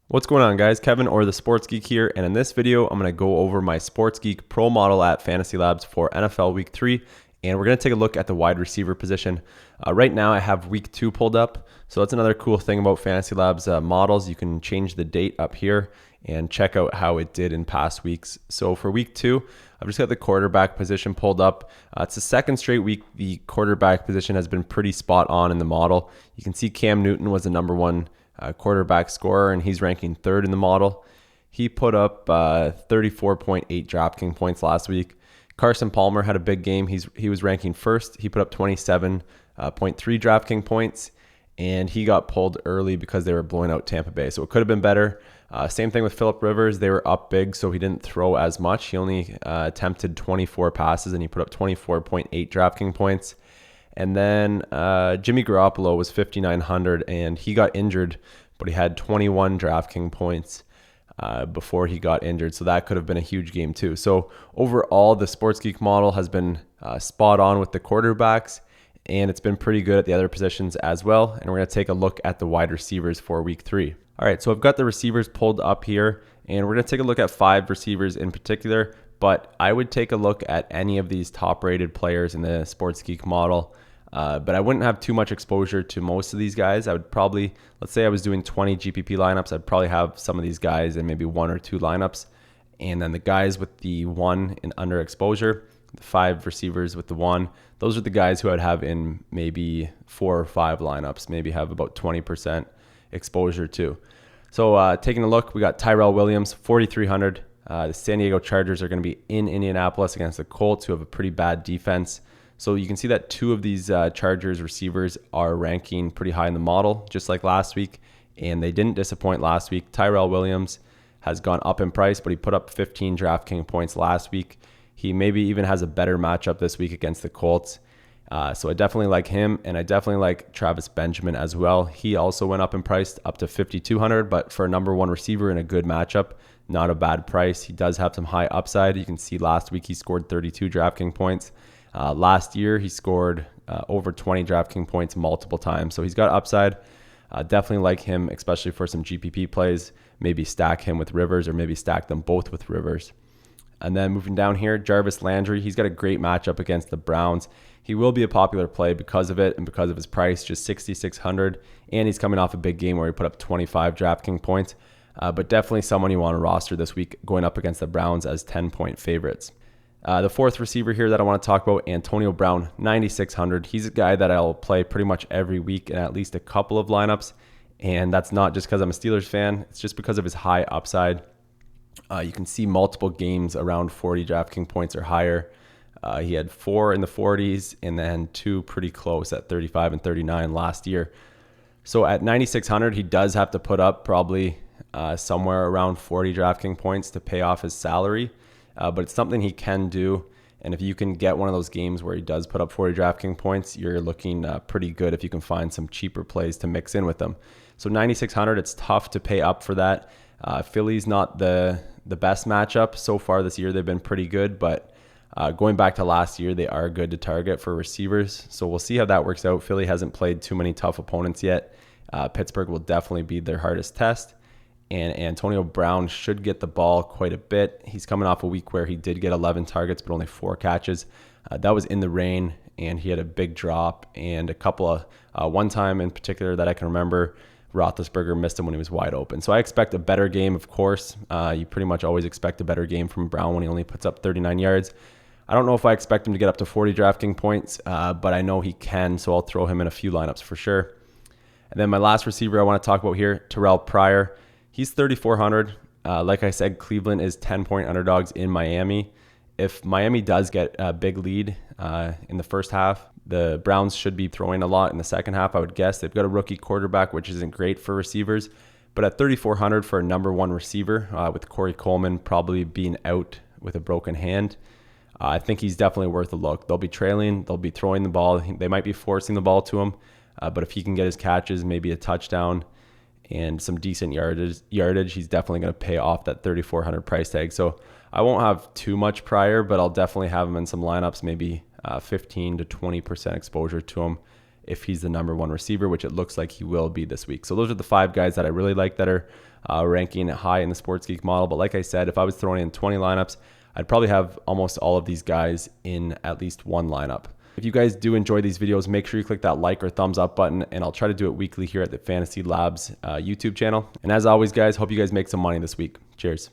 What's going on, guys? Kevin or the Sports Geek here, and in this video I'm going to go over my Sports Geek Pro model at FantasyLabs for NFL Week 3, and we're going to take a look at the wide receiver position. Right now I have Week 2 pulled up, so that's another cool thing about FantasyLabs models. You can change the date up here and check out how it did in past weeks. So for Week 2, I've just got the quarterback position pulled up. It's the second straight week the quarterback position has been pretty spot on in the model. You can see Cam Newton was the number one quarterback scorer, and he's ranking third in the model. He put up 34.8 DraftKings points last week. Carson Palmer had a big game. He was ranking first. He put up 27.3 DraftKings points, and he got pulled early because they were blowing out Tampa Bay. So it could have been better. Same thing with Phillip Rivers. They were up big, so he didn't throw as much. He only attempted 24 passes, and he put up 24.8 DraftKings points. And then Jimmy Garoppolo was 5,900, and he got injured, but he had 21 DraftKings points before he got injured. So that could have been a huge game too. So overall, the Sports Geek model has been spot on with the quarterbacks, and it's been pretty good at the other positions as well. And we're going to take a look at the wide receivers for Week 3. All right, so I've got the receivers pulled up here, and we're going to take a look at 5 receivers in particular, but I would take a look at any of these top-rated players in the Sports Geek model. But I wouldn't have too much exposure to most of these guys. I would probably, let's say I was doing 20 GPP lineups, I'd probably have some of these guys in maybe 1 or 2 lineups. And then the guys with the 1 in under exposure, the 5 receivers with the 1, those are the guys who I'd have in maybe 4 or 5 lineups, maybe have about 20% exposure to. So taking a look, we got Terrelle Williams, 4,300. The San Diego Chargers are going to be in Indianapolis against the Colts, who have a pretty bad defense. So you can see that 2 of these Chargers receivers are ranking pretty high in the model, just like last week, and they didn't disappoint last week. Terrelle Williams has gone up in price, but he put up 15 DraftKings points last week. He maybe even has a better matchup this week against the Colts. So I definitely like him, and I definitely like Travis Benjamin as well. He also went up in price up to 5,200, but for a number 1 receiver in a good matchup, not a bad price. He does have some high upside. You can see last week he scored 32 DraftKings points. Last year, he scored over 20 DraftKings points multiple times. So he's got upside. Definitely like him, especially for some GPP plays. Maybe stack him with Rivers, or maybe stack them both with Rivers. And then moving down here, Jarvis Landry. He's got a great matchup against the Browns. He will be a popular play because of it and because of his price, just 6,600. And he's coming off a big game where he put up 25 DraftKings points. But definitely someone you want to roster this week going up against the Browns as 10-point favorites. The 4th receiver here that I want to talk about, Antonio Brown, 9,600. He's a guy that I'll play pretty much every week in at least a couple of lineups. And that's not just because I'm a Steelers fan. It's just because of his high upside. You can see multiple games around 40 DraftKings points or higher. He had 4 in the 40s and then 2 pretty close at 35 and 39 last year. So at 9,600, he does have to put up probably somewhere around 40 DraftKings points to pay off his salary. But it's something he can do. And if you can get one of those games where he does put up 40 DraftKings points, you're looking pretty good if you can find some cheaper plays to mix in with them. So 9,600, it's tough to pay up for that. Philly's not the best matchup so far this year. They've been pretty good, but going back to last year, they are good to target for receivers. So we'll see how that works out. Philly hasn't played too many tough opponents yet. Pittsburgh will definitely be their hardest test. And Antonio Brown should get the ball quite a bit. He's coming off a week where he did get 11 targets, but only 4 catches. That was in the rain, and he had a big drop. And a couple of, one time in particular that I can remember, Roethlisberger missed him when he was wide open. So I expect a better game, of course. You pretty much always expect a better game from Brown when he only puts up 39 yards. I don't know if I expect him to get up to 40 DraftKings points, but I know he can, so I'll throw him in a few lineups for sure. And then my last receiver I want to talk about here, Terrelle Pryor. He's 3,400. Like I said, Cleveland is 10-point underdogs in Miami. If Miami does get a big lead in the first half, the Browns should be throwing a lot in the second half, I would guess. They've got a rookie quarterback, which isn't great for receivers. But at 3,400 for a number 1 receiver, with Corey Coleman probably being out with a broken hand, I think he's definitely worth a look. They'll be trailing. They'll be throwing the ball. They might be forcing the ball to him. But if he can get his catches, maybe a touchdown, and some decent yardage, he's definitely going to pay off that 3,400 price tag. So I won't have too much Pryor, but I'll definitely have him in some lineups, maybe 15 to 20% exposure to him if he's the number 1 receiver, which it looks like he will be this week. So those are the 5 guys that I really like that are ranking high in the Sports Geek model. But like I said, if I was throwing in 20 lineups, I'd probably have almost all of these guys in at least one lineup. If you guys do enjoy these videos, make sure you click that like or thumbs up button, and I'll try to do it weekly here at the Fantasy Labs YouTube channel. And as always, guys, hope you guys make some money this week. Cheers.